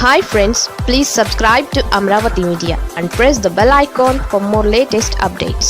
Hi friends, please subscribe to Amravati Media and press the bell icon for more latest updates.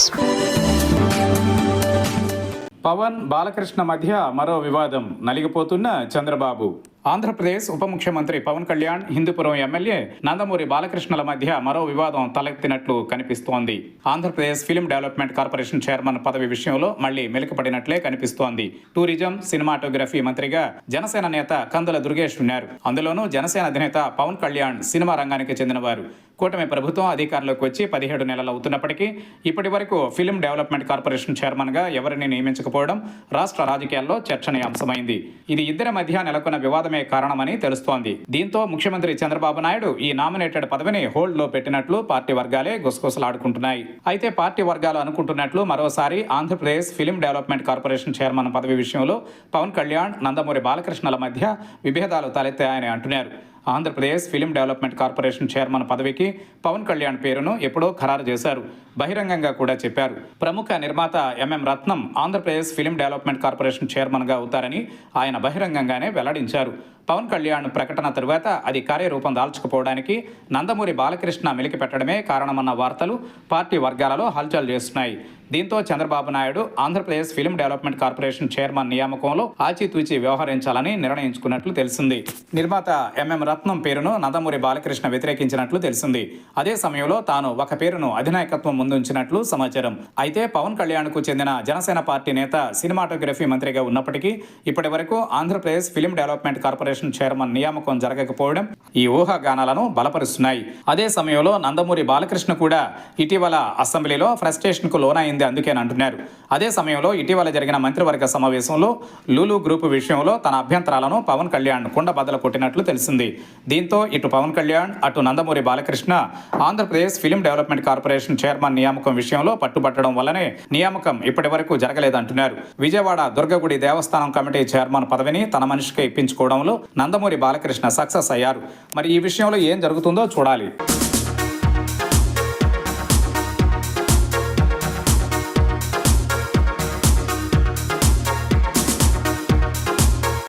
Pawan Balakrishna మధ్య మరో వివాదం, నలిగిపోతున్న చంద్రబాబు. ఆంధ్రప్రదేశ్ ఉప ముఖ్యమంత్రి Pawan Kalyan, Hindupuram MLA Nandamuri బాలకృష్ణల మధ్య మరో వివాదం తలెత్తినట్లు కనిపిస్తోంది. Andhra Pradesh film development corporation chairman పదవి విషయంలో మళ్లీ మెలికపడినట్లే కనిపిస్తోంది. టూరిజం, సినిమాటోగ్రఫీ మంత్రిగా జనసేన నేత కందుల దుర్గేష్ ఉన్నారు. అందులోనూ జనసేన అధినేత పవన్ కళ్యాణ్ సినిమా రంగానికి చెందినవారు. కూటమి ప్రభుత్వం అధికారంలోకి వచ్చి 17 నెలలు అవుతున్నప్పటికీ ఇప్పటి వరకు ఫిల్మ్ డెవలప్మెంట్ కార్పొరేషన్ చైర్మన్గా ఎవరిని నియమించకపోవడం రాష్ట్ర రాజకీయాల్లో చర్చనీయాంశమైంది. ఇది ఇద్దరి మధ్య నెలకొన్న వివాదమే కారణమని తెలుస్తోంది. దీంతో ముఖ్యమంత్రి చంద్రబాబు నాయుడు ఈ నామినేటెడ్ పదవిని హోల్డ్ లో పెట్టినట్లు పార్టీ వర్గాలే గుసగుసలాడుకుంటున్నాయి. అయితే పార్టీ వర్గాలు అనుకుంటున్నట్లు మరోసారి Andhra Pradesh film development corporation chairman పదవి విషయంలో పవన్ కళ్యాణ్, నందమూరి బాలకృష్ణల మధ్య విభేదాలు తలెత్తాయని అంటున్నారు. Andhra Pradesh film development corporation chairman పదవికి పవన్ కళ్యాణ్ పేరును ఎప్పుడో ఖరారు చేశారు. బహిరంగంగా కూడా చెప్పారు. ప్రముఖ నిర్మాత ఎంఎం రత్నం ఆంధ్రప్రదేశ్ ఫిల్మ్ డెవలప్మెంట్ కార్పొరేషన్ చైర్మన్గా అవుతారని ఆయన బహిరంగంగానే వెల్లడించారు. పవన్ కళ్యాణ్ ప్రకటన తరువాత అది కార్యరూపం దాల్చకపోవడానికి నందమూరి బాలకృష్ణ మెలికి పెట్టడమే కారణమన్న వార్తలు పార్టీ వర్గాలలో హల్చల్ చేస్తున్నాయి. దీంతో Chandrababu Naidu Andhra Pradesh film development corporation chairman నియామకంలో ఆచితూచి వ్యవహరించాలని నిర్ణయించుకున్నట్లు తెలిసింది. నిర్మాత ఎంఎం రత్నం పేరును నందమూరి బాలకృష్ణ వ్యతిరేకించినట్లు తెలిసింది. అదే సమయంలో తాను ఒక పేరును అధినాయకత్వం ముందుంచినట్లు సమాచారం. అయితే పవన్ కళ్యాణ్ కు చెందిన జనసేన పార్టీ నేత సినిమాటోగ్రఫీ మంత్రిగా ఉన్నప్పటికీ ఇప్పటి వరకు Andhra Pradesh film development corporation chairman నియామకం జరగకపోవడం ఈ ఊహాగానాలను బలపరుస్తున్నాయి. అదే సమయంలో నందమూరి బాలకృష్ణ కూడా ఇటీవల అసెంబ్లీలో ఫ్రస్ట్రేషన్ కు లోనైంది అందుకేనంటున్నారు. అదే సమయంలో ఇటీవల జరిగిన మంత్రివర్గ సమావేశంలో లూలు గ్రూపు విషయంలో తన అభ్యంతరాలను పవన్ కళ్యాణ్ కుండబద్దలు కొట్టినట్లు తెలిసింది. దీంతో ఇటు పవన్ కళ్యాణ్, అటు Nandamuri Balakrishna Andhra Pradesh film development corporation chairman నియామకం విషయంలో పట్టుబట్టడం వల్లనే నియామకం ఇప్పటి వరకు జరగలేదంటున్నారు. విజయవాడ దుర్గగుడి దేవస్థానం కమిటీ చైర్మన్ పదవిని తన మనిషికి ఇప్పించుకోవడంలో నందమూరి బాలకృష్ణ సక్సెస్ అయ్యారు. మరి ఈ విషయంలో ఏం జరుగుతుందో చూడాలి.